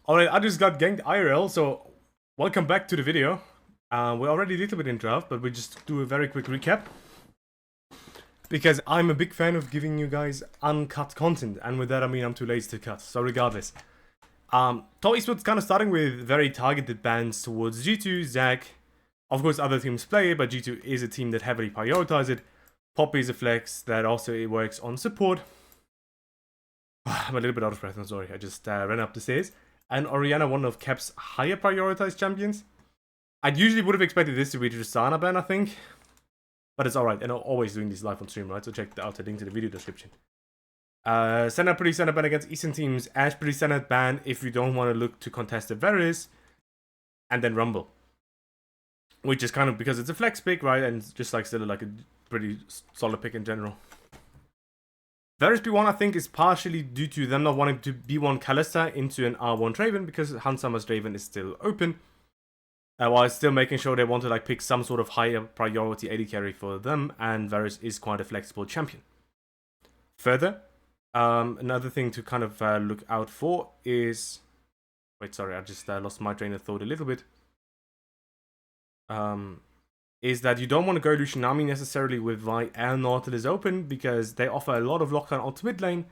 Alright, I just got ganked IRL, so welcome back to the video. We're already a little bit in draft, but we just do a very quick recap. Because I'm a big fan of giving you guys uncut content, and with that I mean I'm too lazy to cut, so regardless. Top Esports kind of starting with very targeted bans towards G2, Zach. Of course other teams play, but G2 is a team that heavily prioritizes it. Poppy is a flex that also it works on support. I'm a little bit out of breath, I'm sorry, I just ran up the stairs. And Orianna, one of Cap's higher prioritized champions. I usually would have expected this to be Tristana ban, I think. But it's alright, and I'm always doing this live on stream, right? So check out the link to the video description. Senna pretty standard ban against Eastern teams. Ash pretty standard ban if you don't want to look to contest the Varus. And then Rumble. Which is kind of because it's a flex pick, right? And just like still like a pretty solid pick in general. Varus B1 I think is partially due to them not wanting to B1 Kalista into an R1 Draven because Hansamer's Draven is still open. While still making sure they want to like pick some sort of higher priority AD carry for them, and Varus is quite a flexible champion. Further, another thing to kind of look out for is... Wait, sorry, I just lost my train of thought a little bit. Is that you don't want to go Lucianami necessarily with Vi and Nautilus open because they offer a lot of lockdown onto mid lane.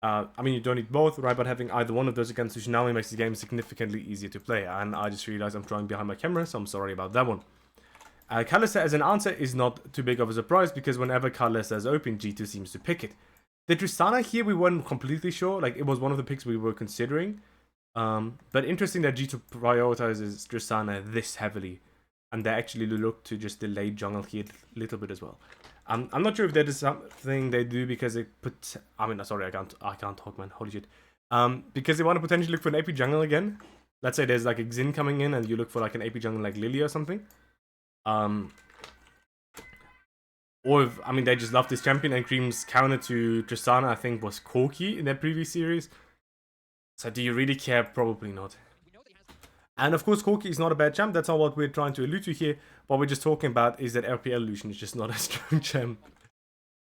I mean, you don't need both, right? But having either one of those against Lucianami makes the game significantly easier to play. And I just realized I'm drawing behind my camera, so I'm sorry about that one. Kalista as an answer is not too big of a surprise because whenever Kalista is open, G2 seems to pick it. The Tristana here, we weren't completely sure. Like, it was one of the picks we were considering. But interesting that G2 prioritizes Tristana this heavily. And they actually look to just delay jungle here a little bit as well. I'm not sure if that is something they do because they put... I mean, sorry, I can't talk, man. Holy shit. Because they want to potentially look for an AP jungle again. Let's say there's like a Xin coming in and you look for like an AP jungle like Lily or something. Or if, I mean, they just love this champion, and Creme's counter to Tristana, I think, was Corki in their previous series. So do you really care? Probably not. And of course, Corki is not a bad champ. That's not what we're trying to allude to here. What we're just talking about is that LPL Lucian is just not a strong champ.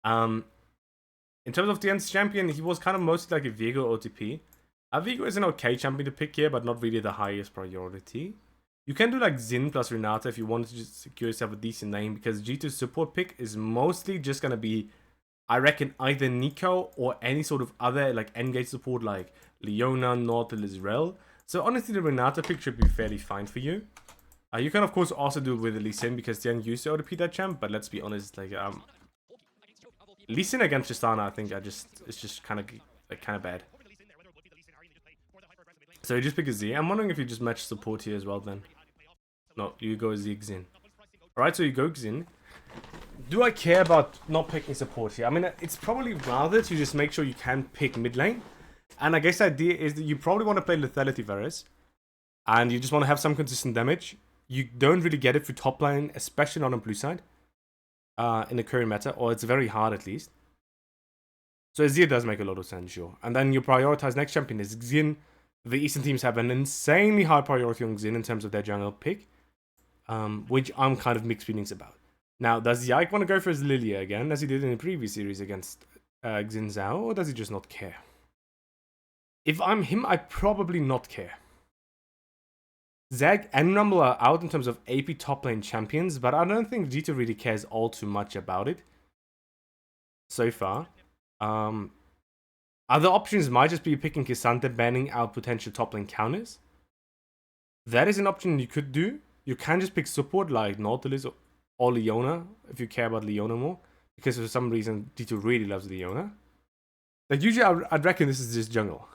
In terms of Tian's champion, he was kind of mostly like a Viego OTP. Viego is an okay champion to pick here, but not really the highest priority. You can do like Xin plus Renata if you want to just secure yourself a decent name, because G2's support pick is mostly just going to be, I reckon, either Nico or any sort of other like engage support like Leona, Nautilus, Rel. So honestly, the Renata pick should be fairly fine for you. You can of course also do it with Lee Sin because Tian used to OTP that champ, but let's be honest, like Lee Sin against Tristana, I think it's just kind of bad. So you just pick a Z. I'm wondering if you just match support here as well then. No, you go Z Xin. Alright, so you go Xin. Do I care about not picking support here? I mean, it's probably rather to just make sure you can pick mid lane. And I guess the idea is that you probably want to play Lethality Varus. And you just want to have some consistent damage. You don't really get it through top lane, especially not on blue side. In the current meta, or it's very hard at least. So Azir does make a lot of sense, sure. And then you prioritize next champion is Xin. The Eastern teams have an insanely high priority on Xin in terms of their jungle pick. Which I'm kind of mixed feelings about. Now, does Yike want to go for his Lilia again, as he did in the previous series against Xin Zhao, or does he just not care? If I'm him, I probably not care. Zag and Rumble are out in terms of AP top lane champions, but I don't think G2 really cares all too much about it so far. Other options might just be picking K'Sante, banning out potential top lane counters. That is an option you could do. You can just pick support like Nautilus or Leona if you care about Leona more, because for some reason G2 really loves Leona. Like usually I'd reckon this is just jungle.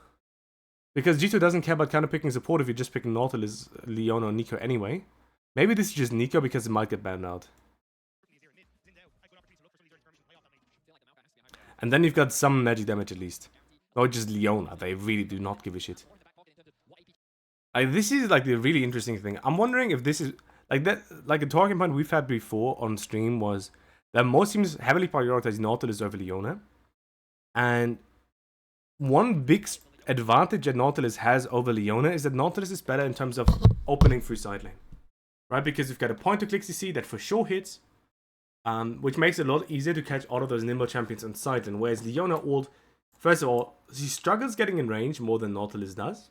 Because G2 doesn't care about counterpicking support if you're just picking Nautilus, Leona, or Nico anyway. Maybe this is just Nico because it might get banned out. And then you've got some magic damage at least. Or just Leona, they really do not give a shit. This is like the really interesting thing. I'm wondering if this is... Like a talking point we've had before on stream was that most teams heavily prioritize Nautilus over Leona. And one big advantage that Nautilus has over Leona is that Nautilus is better in terms of opening through side lane. Right? Because you've got a point-to-click CC that for sure hits, which makes it a lot easier to catch all of those nimble champions on side lane. Whereas Leona ult, first of all, she struggles getting in range more than Nautilus does.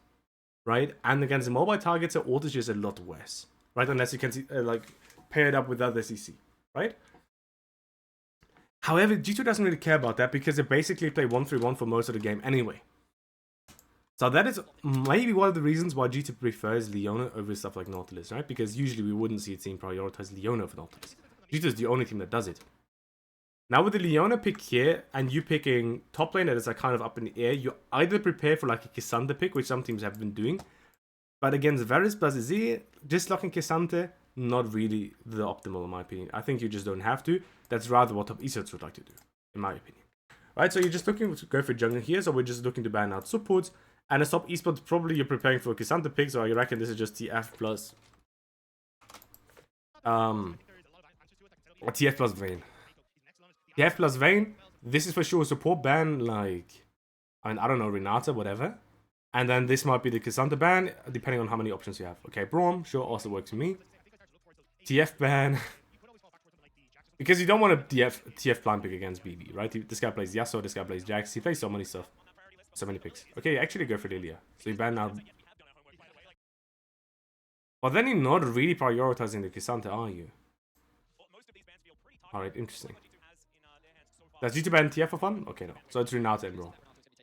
right? And against the mobile targets, the ult is just a lot worse, right? Unless you can see, like pair it up with other CC, right? However, G2 doesn't really care about that because they basically play 1-3-1 for most of the game anyway. So that is maybe one of the reasons why G2 prefers Leona over stuff like Nautilus, right? Because usually we wouldn't see a team prioritize Leona over Nautilus. G2 is the only team that does it. Now with the Leona pick here, and you picking top lane that is like kind of up in the air, you either prepare for like a K'Sante pick, which some teams have been doing. But against Varus plus Z, just locking K'Sante, not really the optimal in my opinion. I think you just don't have to. That's rather what top esports would like to do, in my opinion. Right, so you're just looking to go for jungle here, so we're just looking to ban out supports. And as top esports, probably you're preparing for a K'Sante pick, so I reckon this is just TF plus... TF plus Vayne. TF plus Vayne, this is for sure a support ban, like... I mean, I don't know, Renata, whatever. And then this might be the K'Sante ban, depending on how many options you have. Okay, Braum, sure, also works for me. TF ban... Because you don't want a TF blind pick against BB, right? This guy plays Yasuo, this guy plays Jax, he plays so many stuff. So many picks. Okay, actually go for Lilia. So you ban out... But then you're not really prioritizing the K'Sante, are you? Alright, interesting. Does G2 ban TF for fun? Okay, no. So it's Renata and Braum.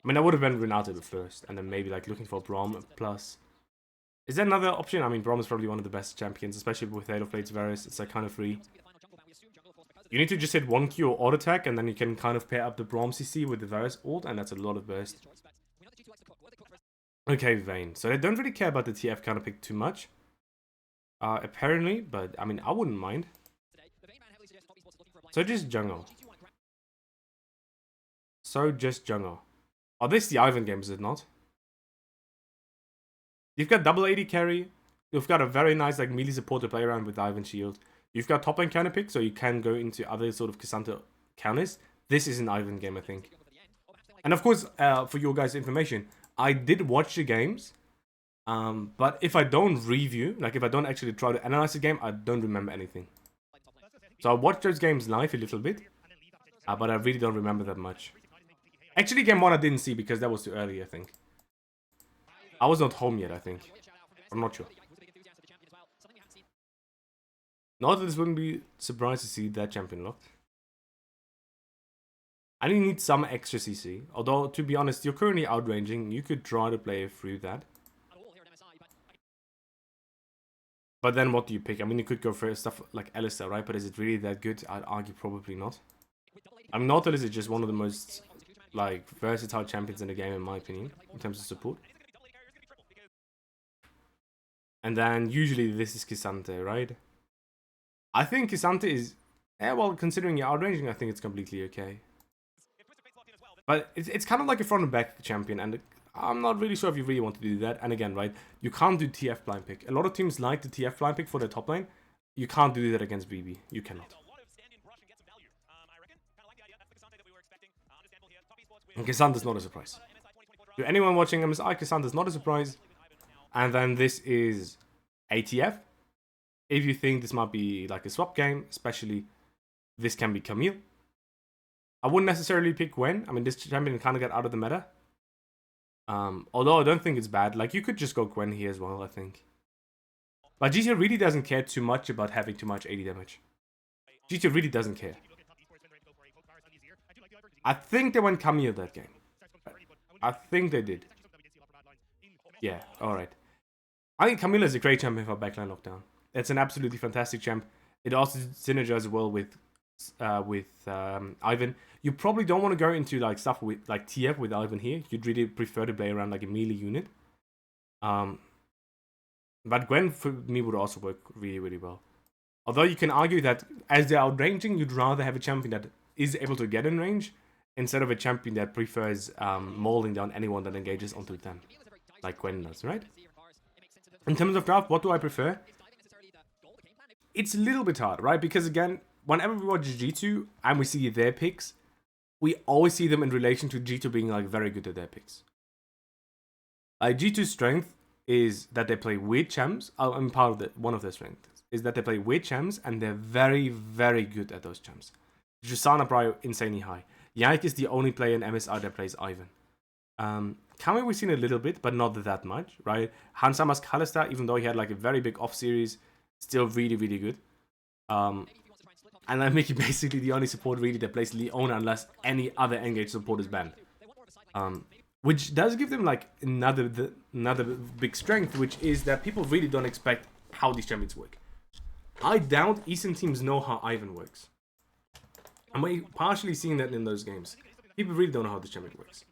I mean, I would have been Renata first, and then maybe like looking for Braum plus... Is there another option? I mean, Braum is probably one of the best champions, especially with Halo Plates Varus. It's like kind of free. You need to just hit 1Q or auto attack, and then you can kind of pair up the Braum CC with the Varus ult, and that's a lot of burst. Okay, Vayne. So they don't really care about the TF counter pick too much. Apparently, but I mean, I wouldn't mind. So just jungle. So just jungle. Oh, this is the Ivan game, is it not? You've got double AD carry. You've got a very nice like melee support to play around with Ivan shield. You've got top lane counter pick, so you can go into other sort of K'Sante counters. This is an Ivan game, I think. And of course, for your guys' information, I did watch the games. But if I don't review, like if I don't actually try to analyze the game, I don't remember anything. So I watched those games live a little bit. But I really don't remember that much. Actually, game 1 I didn't see because that was too early, I think. I was not home yet, I think. I'm not sure. Not that this wouldn't be surprised to see that champion locked. I need some extra CC. Although, to be honest, you're currently outranging. You could try to play through that. But then what do you pick? I mean, you could go for stuff like Alistair, right? But is it really that good? I'd argue probably not. I mean, Nautilus is just one of the most, like, versatile champions in the game, in my opinion, in terms of support. And then, usually, this is K'Sante, right? I think K'Sante is... Yeah, well, considering you're outranging, I think it's completely okay. But it's kind of like a front and back champion, and I'm not really sure if you really want to do that. And again, right, you can't do TF blind pick. A lot of teams like the TF blind pick for their top lane. You can't do that against BB. You cannot. And K'Sante's not a surprise. To anyone watching MSI, K'Sante's not a surprise. And then this is ATF. If you think this might be like a swap game, especially this can be Camille. I wouldn't necessarily pick Gwen. I mean, this champion kind of got out of the meta. Although I don't think it's bad. Like, you could just go Gwen here as well, I think. But GT really doesn't care too much about having too much AD damage. GT really doesn't care. I think they went Camille that game. I think they did. Yeah, alright. I think Camille is a great champion for backline lockdown. It's an absolutely fantastic champ. It also synergizes well with Ivan. You probably don't want to go into like stuff with like TF with Ivan here. You'd really prefer to play around like a melee unit. But Gwen for me would also work really, really well. Although you can argue that as they're outranging, you'd rather have a champion that is able to get in range instead of a champion that prefers mauling down anyone that engages onto them, like Gwen does, right? In terms of draft, what do I prefer? It's a little bit hard, right? Because again, whenever we watch G2 and we see their picks, we always see them in relation to G2 being like very good at their picks. Like G2's strength is that they play weird champs. I'm part of one of their strengths is that they play weird champs and they're very, very good at those champs. Jusana Brio insanely high. Yike is the only player in MSI that plays Ivan. Kame we've seen a little bit, but not that much, right? Hansama's Kalista, even though he had like a very big off series, still really, really good. And then Mickey basically the only support really that plays Leona unless any other engage support is banned. Which does give them like another big strength, which is that people really don't expect how these champions work. I doubt Eastern teams know how Ivan works. I'm partially seeing that in those games. People really don't know how this champion works.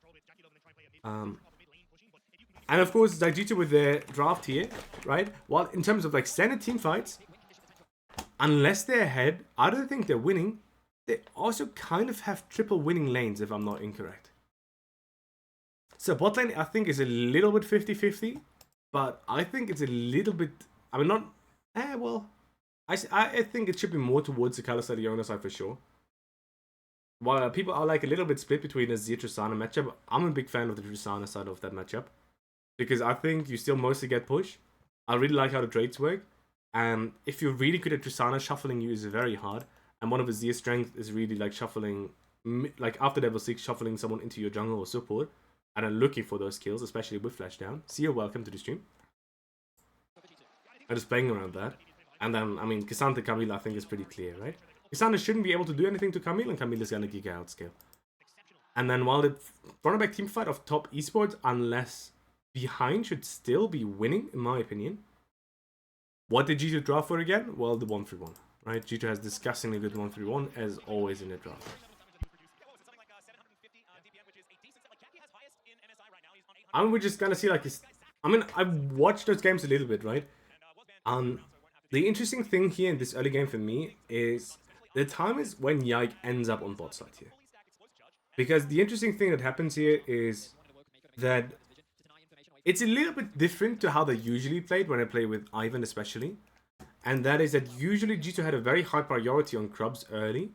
And of course, Daijutsu with their draft here, right? While in terms of like standard team fights, unless they're ahead, I don't think they're winning. They also kind of have triple winning lanes, if I'm not incorrect. So bot lane, I think, is a little bit 50-50, but I think it's a little bit, I mean, not, well, I think it should be more towards the Kalista Leona side for sure. While people are like a little bit split between the Zia Tristana matchup, I'm a big fan of the Tristana side of that matchup. Because I think you still mostly get push. I really like how the trades work. And if you're really good at Tristana, shuffling you is very hard. And one of the Zia strengths is really like shuffling, like after level 6, shuffling someone into your jungle or support. And then looking for those kills, especially with flash down. Zia, welcome to the stream. I'm just playing around that. And then, I mean, Cassandra Camille I think is pretty clear, right? Cassandra shouldn't be able to do anything to Camille, and Camille is gonna Giga outscale. And then while the front-back team fight of top esports, unless behind should still be winning, in my opinion. What did G2 draw for again? Well, the 1-3-1, right? G2 has disgustingly good 1-3-1, as always in the draft. I mean, we're just gonna see like this. I mean, I've watched those games a little bit, right? The interesting thing here in this early game for me is the time is when Yike ends up on bot side here. Because the interesting thing that happens here is that it's a little bit different to how they usually played when I play with Ivan especially. And that is that usually G2 had a very high priority on Crubs early.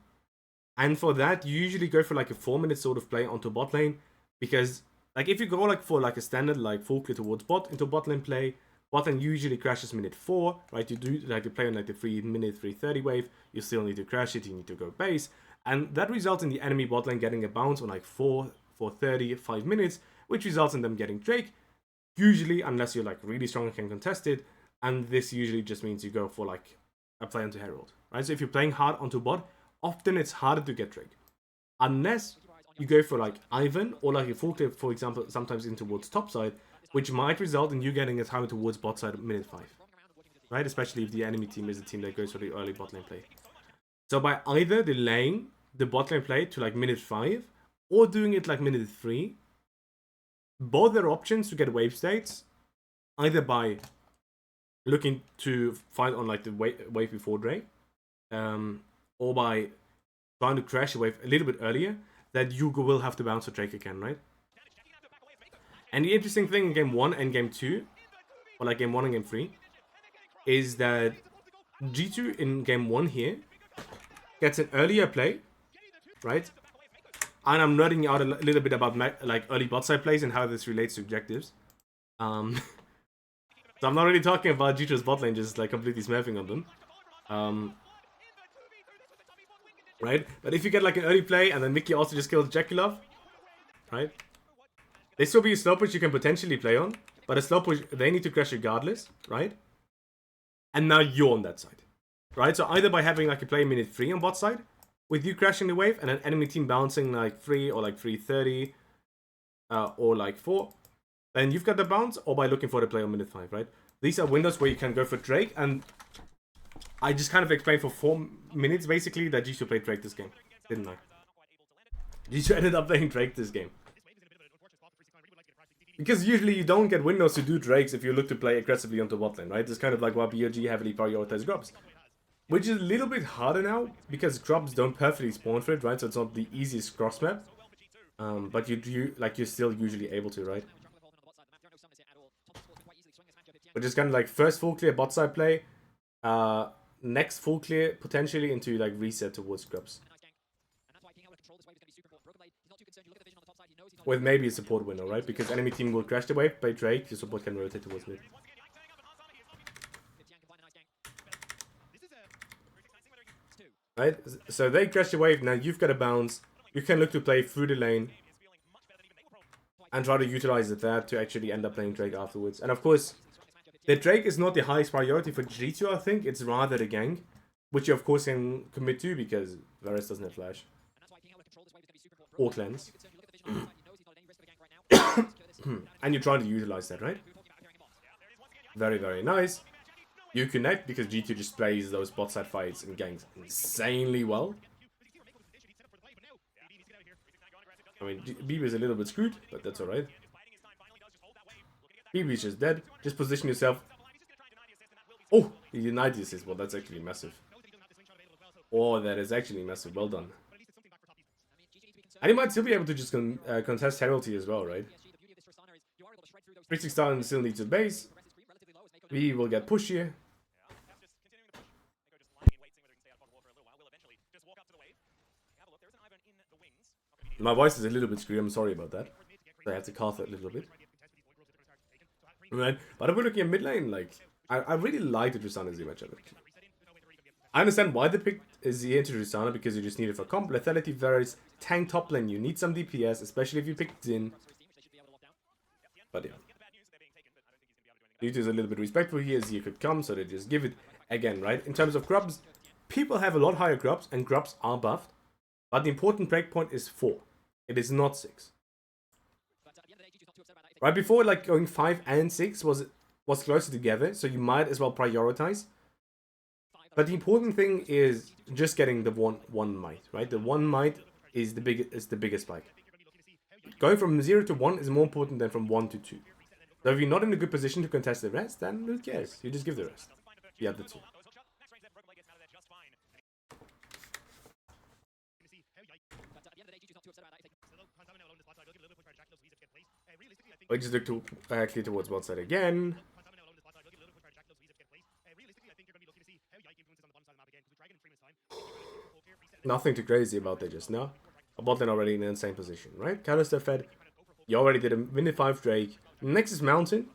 And for that, you usually go for like a 4-minute sort of play onto bot lane. Because like if you go like for like a standard like full clear towards bot into bot lane play, bot lane usually crashes minute 4, right? You do like you play on like the 3-minute 330 wave, you still need to crash it, you need to go base. And that results in the enemy bot lane getting a bounce on like 430, 5 minutes, which results in them getting Drake. Usually, unless you're like really strong and can contest it, and this usually just means you go for like a play onto Herald, right? So if you're playing hard onto bot, often it's harder to get Drake. Unless you go for like Ivan or like a full clip, for example, sometimes in towards top side, which might result in you getting a time towards bot side minute 5, right? Especially if the enemy team is a team that goes for the early bot lane play. So by either delaying the bot lane play to like minute 5 or doing it like minute 3, both their options to get wave states, either by looking to fight on like the wave before Drake, or by trying to crash a wave a little bit earlier, that Yugo will have to bounce for Drake again, right? And the interesting thing in game 1 and game 2, or like game 1 and game 3, is that G2 in game 1 here gets an earlier play, right? And I'm nerding out a little bit about like early bot side plays and how this relates to objectives. So I'm not really talking about G2's bot lane just like completely smurfing on them. Right? But if you get like an early play and then Mickey also just kills Jackeylove, right? They still be a slow push you can potentially play on, but a slow push they need to crash regardless, right? And now you're on that side, right? So either by having like a play minute 3 on bot side, with you crashing the wave and an enemy team bouncing like 3 or like 330 or like 4, then you've got the bounce, or by looking for the play on minute 5, right? These are windows where you can go for Drake, and I just kind of explained for 4 minutes basically that G2 played Drake this game, didn't I? G2 ended up playing Drake this game. Because usually you don't get windows to do Drakes if you look to play aggressively onto bot lane, right? It's kind of like why BOG heavily prioritizes Grubs. Which is a little bit harder now, because Grubs don't perfectly spawn for it, right? So it's not the easiest cross map. But you're still usually able to, right? Which is kind of like first full clear bot side play, next full clear potentially into like reset towards Grubs. With maybe a support window, right? Because enemy team will crash the wave, play Drake, your support can rotate towards mid. Right? So they crash the wave, now you've got a bounce, you can look to play through the lane. and try to utilize that to actually end up playing Drake afterwards. And of course, the Drake is not the highest priority for G2, I think. It's rather the gank, which you of course can commit to because Varus doesn't have flash. Or cleanse. And you're trying to utilize that, right? Very, very nice. You connect because G2 just plays those bot side fights and ganks insanely well. I mean, BB is a little bit screwed, but that's alright. BB is just dead. Just position yourself. Oh, he denied the assist. Well, that's actually massive. Oh, that is actually massive. Well done. And he might still be able to just contest Heraldry as well, right? 3-6 still needs a base. We will get pushed here. My voice is a little bit screwy, I'm sorry about that. So I have to cough it a little bit. Right, but if we're looking at mid lane, like, I really like the Tristana Z matchup. I understand why they picked Z into Tristana, because you just need it for comp, lethality, Varus, tank top lane, you need some DPS, especially if you pick Din. But yeah. G2 is a little bit respectful here, Z could come, so they just give it again, right? In terms of grubs, people have a lot higher grubs, and grubs are buffed. But the important breakpoint is 4. It is not 6. Right before, like going 5 and 6 was closer together, so you might as well prioritize. But the important thing is just getting the one might, right? The 1 might is the biggest spike. Going from 0 to 1 is more important than from 1 to 2. So if you're not in a good position to contest the rest, then who cares? You just give the rest. The other 2. I just look clear towards one side again. Nothing too crazy about that just now. A bot lane already in an insane position, right? Calister fed. You already did a minute 5 Drake. Next is Mountain.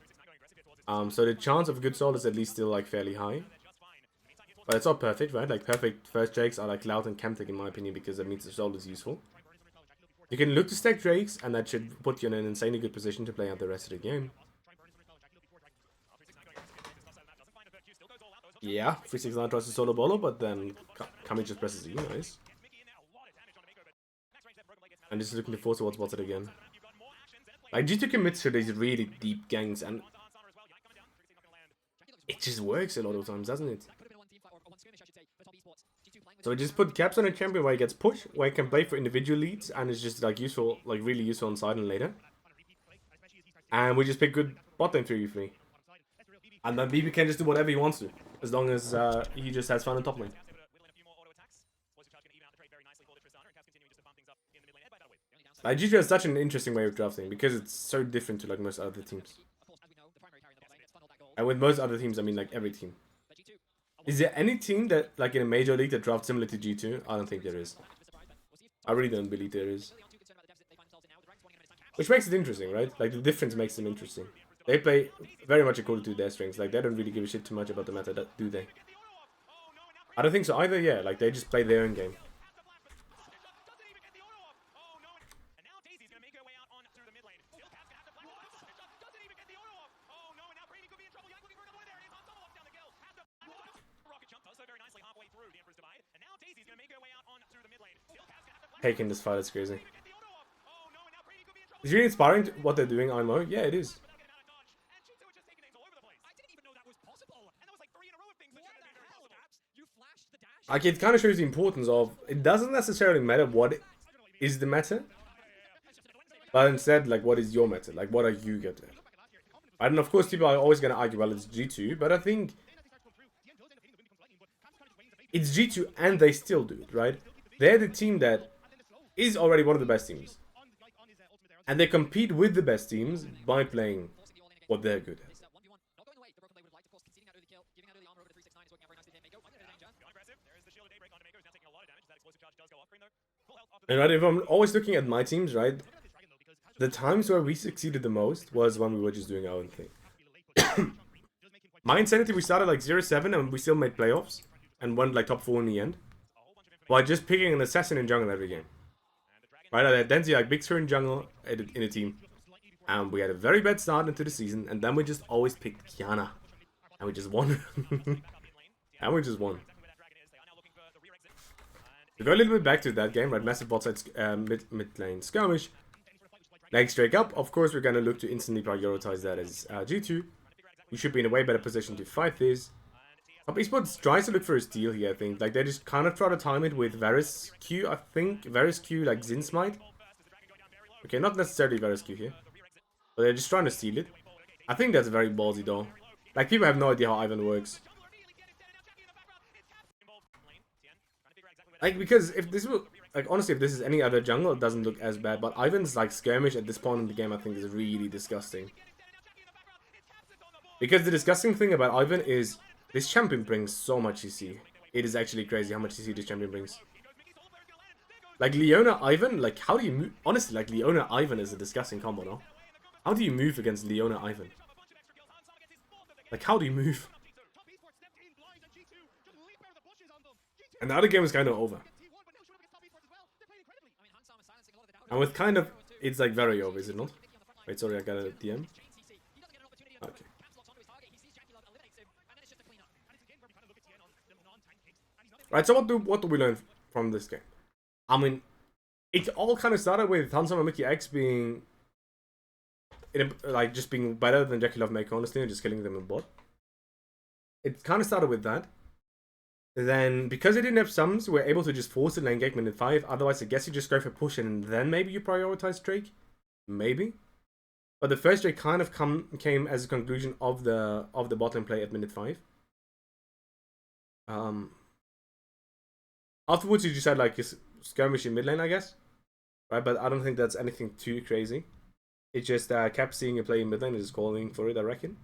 So the chance of a good soul is at least still like fairly high. But it's not perfect, right? Like perfect first Drakes are like Loud and Camtech in my opinion, because that means the soul is useful. You can look to stack Drakes, and that should put you in an insanely good position to play out the rest of the game. Yeah, 369 tries to solo bolo, but then Kami just presses E, nice. And just looking to force towards bot again. Like, G2 commits to these really deep ganks, and it just works a lot of times, doesn't it? So we just put caps on a champion where he gets pushed, where he can play for individual leads, and it's just like useful, like really useful on side and later. And we just pick good bot lane 3v3. And then BB can just do whatever he wants to, as long as he just has fun on top lane. Like, G2 has such an interesting way of drafting, because it's so different to like most other teams. And with most other teams, I mean like every team. Is there any team that, like in a major league, that drafts similar to G2? I don't think there is. I really don't believe there is. Which makes it interesting, right? Like, the difference makes them interesting. They play very much according to their strengths. Like, they don't really give a shit too much about the meta, do they? I don't think so either, yeah. Like, they just play their own game. Taking this fight is crazy. It's really inspiring what they're doing, IMO. Yeah, it is. Like, it kind of shows the importance of, it doesn't necessarily matter what is the meta, but instead, like, what is your meta? Like, what are you good at? And of course, people are always going to argue, well, it's G2, but I think it's G2 and they still do it, right? They're the team that is already one of the best teams. And they compete with the best teams by playing what they're good at. And right, if I'm always looking at my teams, right, the times where we succeeded the most was when we were just doing our own thing. My Insanity, we started like 0-7 and we still made playoffs and won like top 4 in the end. By just picking an assassin in jungle every game. Right, I had Denzi like Big Screen jungle in a team. And we had a very bad start into the season, and then we just always picked Kiana. And we just won. And we just won. To go a little bit back to that game, right? Massive bot side mid lane skirmish. Next drake up, of course, we're gonna look to instantly prioritize that as G2. We should be in a way better position to fight this. Top Esports tries to look for a steal here, I think. Like, they just kind of try to time it with Varus Q, I think. Varus Q, like Xin Smite. Okay, not necessarily Varus Q here. But they're just trying to steal it. I think that's very ballsy, though. Like, people have no idea how Ivan works. Like, because if this will... Like, honestly, if this is any other jungle, it doesn't look as bad. But Ivan's, like, skirmish at this point in the game, I think, is really disgusting. Because the disgusting thing about Ivan is... This champion brings so much CC. It is actually crazy how much CC this champion brings. Like, Leona Ivan, like, how do you move? Honestly, like, Leona Ivan is a disgusting combo, no? How do you move against Leona Ivan? Like, how do you move? And the other game is kind of over. And with kind of... It's, like, very over, is it not? Wait, sorry, I got a DM. Okay. Right, so what do we learn from this game? I mean, it all kind of started with Hansam and Mikyx being... like, just being better than Jackeylove Meiko, honestly, and just killing them in bot. It kind of started with that. Then, because they didn't have sums, we're able to just force the lane engagement in 5. Otherwise, I guess you just go for push and then maybe you prioritize Drake. Maybe. But the first Drake kind of came as a conclusion of the bot lane play at minute 5. Afterwards, you just had like a skirmish in mid lane, I guess. Right, but I don't think that's anything too crazy. It just kept seeing a play in mid lane and just calling for it, I reckon.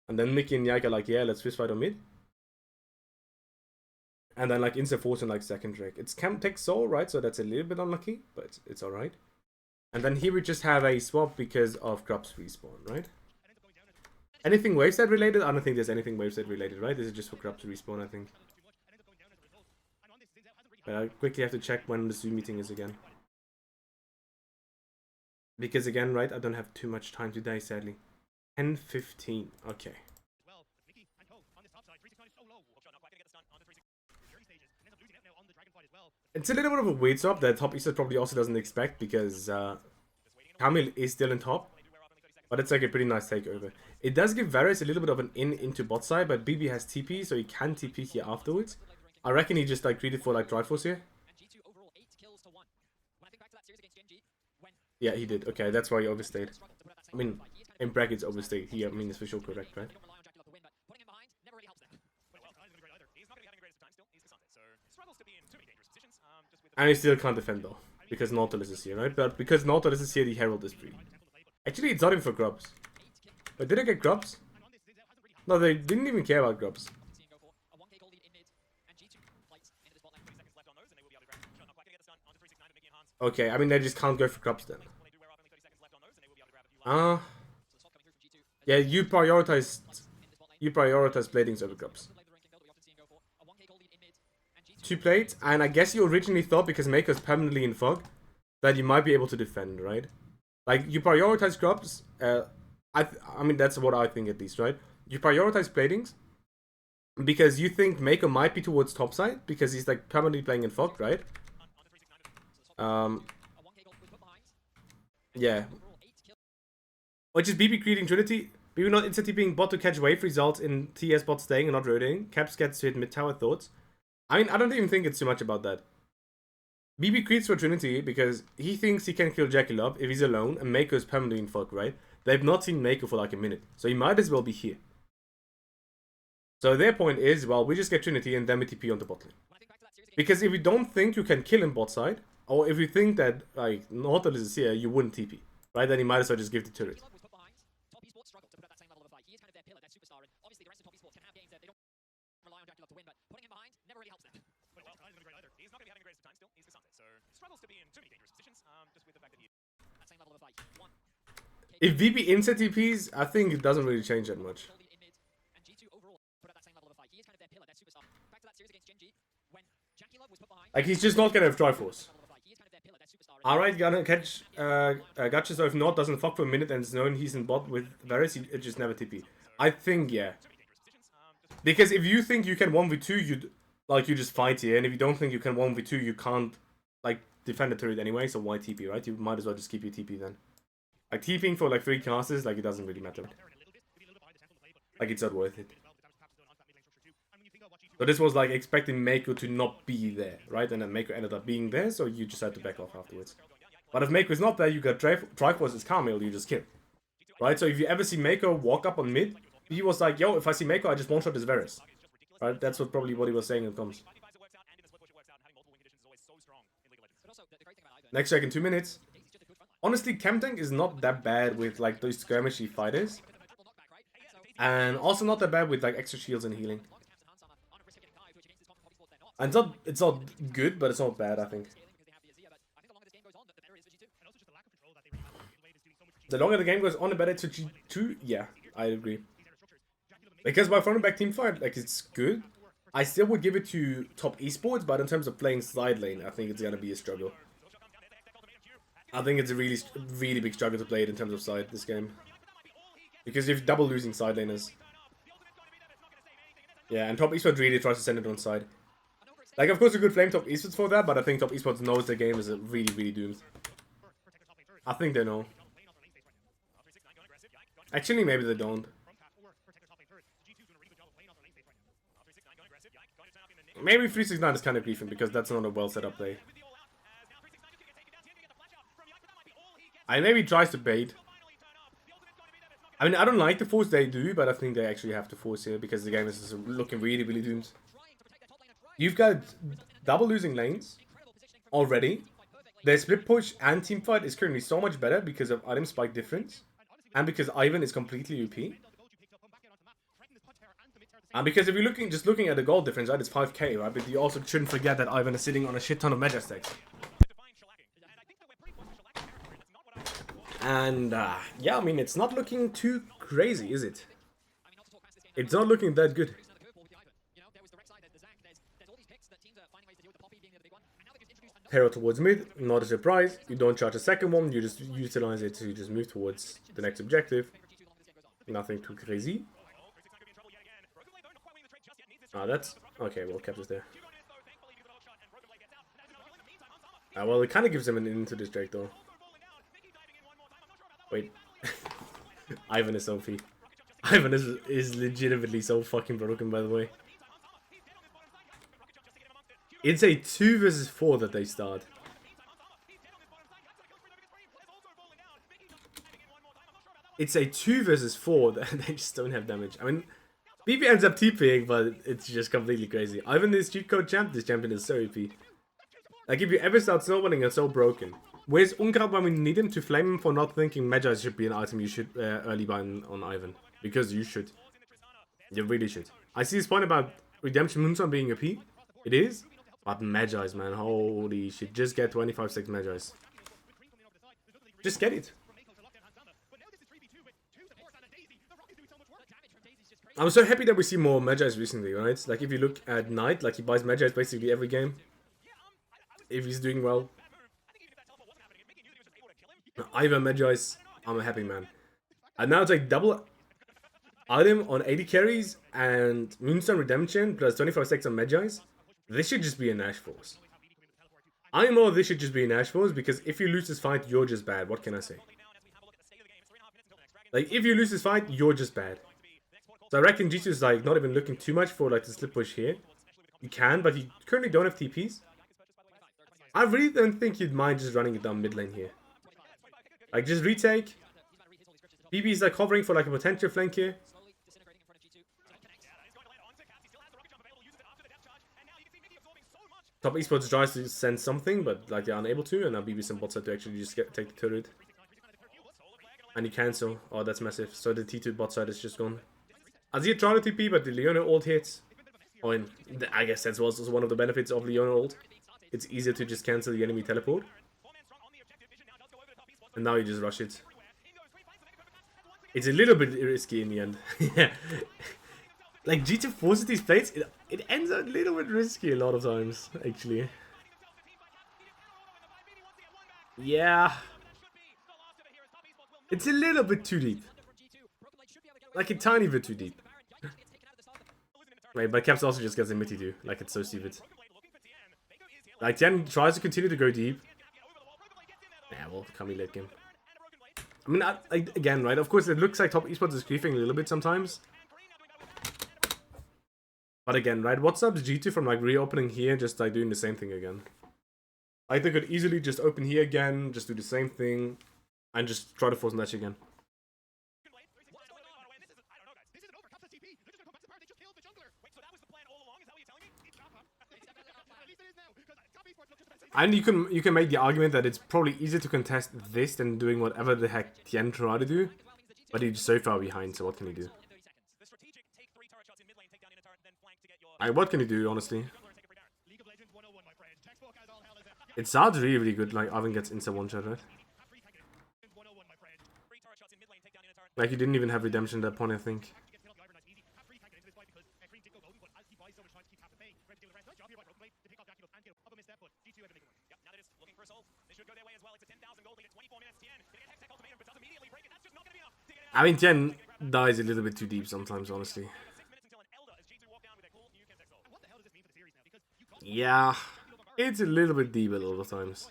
And then Mickey and Yike are like, yeah, let's fist fight on mid. And then like insta force and like second Drake. It's Camp Tech Soul, right? So that's a little bit unlucky, but it's alright. And then here we just have a swap because of Grub's respawn, right? Anything waveset related? I don't think there's anything waveset related, right? This is just for Grub's respawn, I think. But I quickly have to check when the Zoom meeting is again. Because again, right, I don't have too much time today, sadly. 10:15, okay. It's a little bit of a weird swap that Top East probably also doesn't expect because Camille is still in top. But it's like a pretty nice takeover. It does give Varus a little bit of an in into bot side, but BB has TP, so he can TP here afterwards. I reckon he just like greeted for like Triforce here. Yeah, he did. Okay, that's why he overstayed. I mean, in brackets overstayed. He, I mean, it's for sure correct, right? And he still can't defend though, because Nautilus is here, right? But because Nautilus is here, the Herald is free. Actually, it's not even for Grubs. But did I get Grubs? No, they didn't even care about Grubs. Okay, I mean, they just can't go for Grubs then. Yeah, you prioritized bladings over Grubs. 2 plates, and I guess you originally thought because Meiko's permanently in fog that you might be able to defend, right? Like, you prioritize Grubs. I mean, that's what I think at least, right? You prioritize bladings because you think Meiko might be towards topside because he's like permanently playing in fog, right? Yeah. Which is BB creating Trinity. BB not instantly being bot to catch wave results in TES bot staying and not rotating. Caps gets to hit mid tower thoughts. I mean, I don't even think it's too much about that. BB creates for Trinity because he thinks he can kill Jackeylove if he's alone and Meiko is permanently in fog, right? They've not seen Meiko for like a minute, so he might as well be here. So their point is, well, we just get Trinity and then we TP on the bot lane. Because if you don't think you can kill him bot side, or if you think that like Nautilus is here, you wouldn't TP, right? Then you might as well just give the turret. If VB insert TPs, I think it doesn't really change that much. Like, he's just not gonna have Triforce. Alright, gonna catch gotcha, so if Nord doesn't fuck for a minute and it's known he's in bot with Varus, he just never TP. I think, yeah. Because if you think you can 1v2, you just fight here, and if you don't think you can 1v2, you can't, like, defend the turret anyway, so why TP, right? You might as well just keep your TP then. Like, TPing for, like, 3 casters, like, it doesn't really matter. Like, it's not worth it. So this was, like, expecting Meiko to not be there, right? And then Meiko ended up being there, so you just had to back off afterwards. But if Meiko is not there, you got Triforce's Carmel, you just kill. Right? So if you ever see Meiko walk up on mid, he was like, yo, if I see Meiko, I just one-shot his Varus. Right? That's probably what he was saying in comms. Next check in 2 minutes. Honestly, Chem Tank is not that bad with, like, those skirmishy fighters. And also not that bad with, like, extra shields and healing. And it's not good, but it's not bad, I think. The longer the game goes on, the better to G2. Yeah, I agree. Because by front and back team fight, like, it's good. I still would give it to top esports, but in terms of playing side lane, I think it's gonna be a struggle. I think it's a really, really big struggle to play it in terms of side this game. Because you're double losing side laners. Yeah, and top esports really tries to send it on side. Like, of course, you could flame top esports for that, but I think top esports knows the game is really, really doomed. I think they know. Actually, maybe they don't. Maybe 369 is kind of beefing because that's not a well set up play. I maybe tries to bait. I mean, I don't like the force they do, but I think they actually have to force here because the game is looking really, really doomed. You've got double losing lanes already. Their split push and team fight is currently so much better because of item spike difference. And because Ivan is completely OP. And because if you're just looking at the gold difference, right, it's 5k, right? But you also shouldn't forget that Ivan is sitting on a shit ton of Mega stacks. And, yeah, I mean, it's not looking too crazy, is it? It's not looking that good. Hero towards mid, not a surprise. You don't charge a second one, you just utilize it to just move towards the next objective. Nothing too crazy. Ah, that's... Okay, well, Captain's there. Well, it kind of gives him an into this Drake, though. Wait. Ivan is OP. Ivan is legitimately so fucking broken, by the way. It's a 2 versus 4 that they start. It's a 2 versus 4 that they just don't have damage. I mean, BB ends up TPing, but it's just completely crazy. Ivan is cheat code champ. This champion is so OP. Like, if you ever start snowballing, it's so broken. Where's Unkraut when we need him to flame him for not thinking Magi should be an item you should early buy on Ivan? Because you should. You really should. I see his point about Redemption Moonstone being OP. It is. But Magi's, man, holy shit. Just get 25-6 Magi's. Just get it. I'm so happy that we see more Magi's recently, right? Like, if you look at Knight, like, he buys Magi's basically every game. If he's doing well. Ivan Magi's, I'm a happy man. And now it's like double item on 80 carries and Moonstone Redemption plus 25-6 on Magi's. This should just be a Nash Force. I know this should just be a Nash Force because if you lose this fight, you're just bad. What can I say? Like, if you lose this fight, you're just bad. So I reckon G2 is like not even looking too much for like the slip push here. You can, but you currently don't have TPs. I really don't think you'd mind just running it down mid lane here. Like, just retake. BB is like hovering for like a potential flank here. Top esports tries to send something, but like they're unable to, and now BB some bot side to actually just take the turret. And you cancel. Oh, that's massive. So the T2 bot side is just gone. Azir tried to TP, but the Leona ult hits. Oh, and I guess that's also one of the benefits of Leona ult. It's easier to just cancel the enemy teleport. And now you just rush it. It's a little bit risky in the end. Yeah. Like, G2 forces these plates, it ends up a little bit risky a lot of times, actually. Yeah. It's a little bit too deep. Like a tiny bit too deep. Wait, but Caps also just gets a Mitty do. Like, it's so stupid. Like, Tian tries to continue to go deep. Yeah, well, can be late game. I mean, again, right? Of course, it looks like top esports is griefing a little bit sometimes. But again, right? What stops G2 from, like, reopening here, just, like, doing the same thing again? Like, they could easily just open here again, just do the same thing, and just try to force Nash again. And you can make the argument that it's probably easier to contest this than doing whatever the heck Tian tried to do. But he's so far behind, so what can he do? What can he do, honestly? It sounds really, really good, like Arvin gets insta one-shot, right? Like, he didn't even have redemption at that point, I think. I mean, Tian dies a little bit too deep sometimes, honestly. Yeah, it's a little bit deep a lot of times.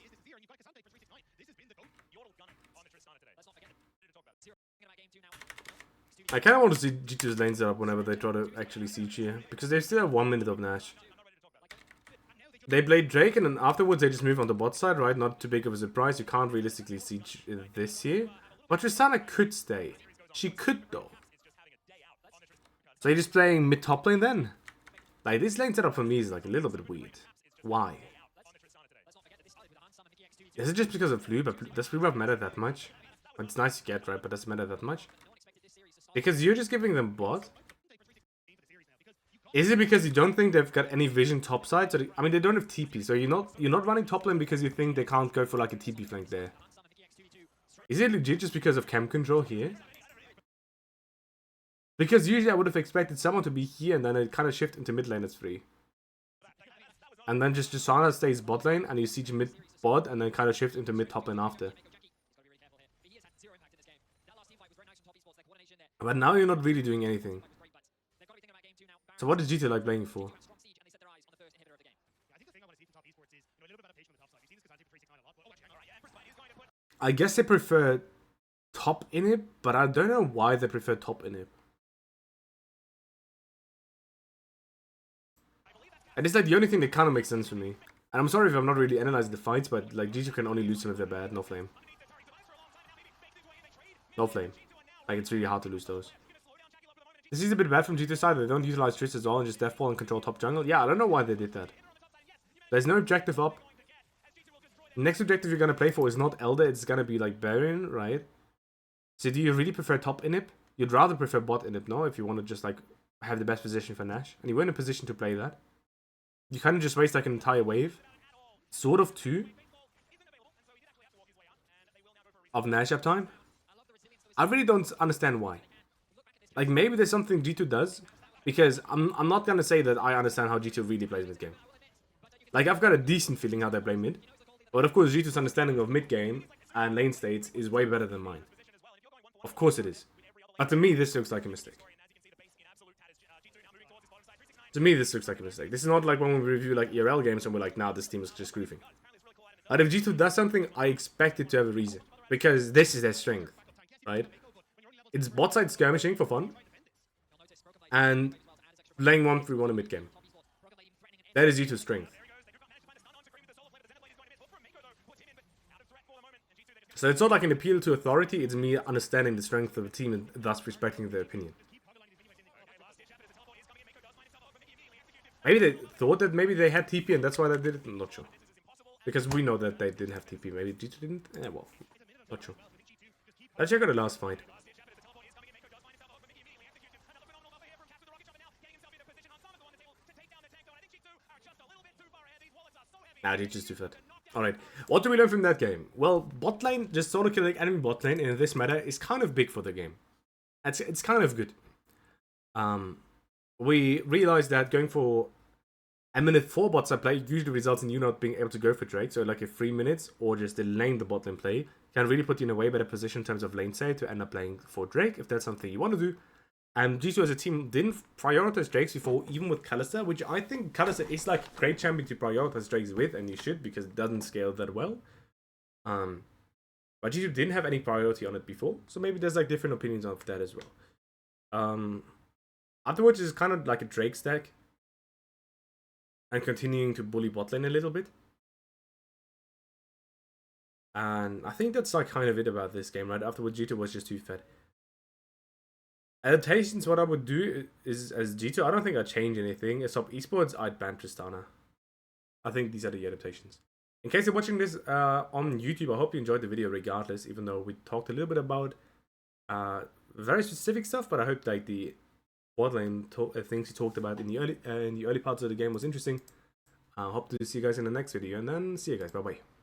I kind of want to see G2's lane set up whenever they try to actually siege here, because they still have 1 minute of Nash. They played Drake, and then afterwards they just move on the bot side, right? Not too big of a surprise. You can't realistically siege this here. But Tristana could stay. She could, though. So you're just playing mid-top lane then? Like, this lane setup for me is, like, a little bit weird. Why? Is it just because of Flu? But does Flu buff matter that much? It's nice to get, right? But does it matter that much? Because you're just giving them bot? Is it because you don't think they've got any vision topside? So I mean, they don't have TP, so you're not running top lane because you think they can't go for like a TP flank there. Is it legit just because of cam control here? Because usually I would have expected someone to be here and then it kind of shift into mid lane as free. And then just Tristana stays bot lane and you siege mid bot and then kind of shift into mid top lane after. But now you're not really doing anything. So what is G2 like playing for? I guess they prefer top inhib, but I don't know why they prefer top inhib. And it's like the only thing that kind of makes sense for me. And I'm sorry if I'm not really analyzing the fights, but like G2 can only lose them if they're bad. No flame. No flame. Like, it's really hard to lose those. This is a bit bad from G2 side. They don't utilize Trist as well and just deathball and control top jungle. Yeah, I don't know why they did that. There's no objective up. Next objective you're going to play for is not Elder. It's going to be like Baron, right? So do you really prefer top inhib? You'd rather prefer bot inhib, no? If you want to just like have the best position for Nash. And you were in a position to play that. You kind of just waste like an entire wave. Sort of two. Of Nash uptime. I really don't understand why. Like, maybe there's something G2 does, because I'm not going to say that I understand how G2 really plays mid game. Like, I've got a decent feeling how they play mid, but of course G2's understanding of mid game and lane states is way better than mine. Of course it is. But to me, this looks like a mistake. To me, this looks like a mistake. This is not like when we review like ERL games and we're like, nah, this team is just goofing. But if G2 does something, I expect it to have a reason, because this is their strength, right? It's bot side skirmishing for fun. And playing 1-3-1 in mid game. That is G2's strength. So it's not like an appeal to authority, it's me understanding the strength of the team and thus respecting their opinion. Maybe they thought that maybe they had TP and that's why they did it? I'm not sure. Because we know that they didn't have TP. Maybe G2 didn't? Eh, well, not sure. Let's check out the last fight. Nah, G2's too fat. Alright, what do we learn from that game? Well, bot lane, just solo killing enemy bot lane in this meta is kind of big for the game. It's kind of good. We realized that going for And then the 4 bots I play usually results in you not being able to go for Drake. So like if 3 minutes or just delaying the bot lane play can really put you in a way better position in terms of lane save to end up playing for Drake if that's something you want to do. And G2 as a team didn't prioritize Drakes before, even with Kalista, which I think Kalista is like a great champion to prioritize Drakes with, and you should because it doesn't scale that well. But G2 didn't have any priority on it before, so maybe there's like different opinions of that as well. Afterwards is kind of like a Drake stack. And continuing to bully bot lane a little bit. And I think that's like kind of it about this game, right? Afterwards, G2 was just too fed. Adaptations, what I would do is, as G2, I don't think I'd change anything. As top esports, I'd ban Tristana. I think these are the adaptations. In case you're watching this on YouTube, I hope you enjoyed the video regardless, even though we talked a little bit about very specific stuff, but I hope like the bot lane things you talked about in the early parts of the game was interesting. I hope to see you guys in the next video, and then see you guys. Bye bye.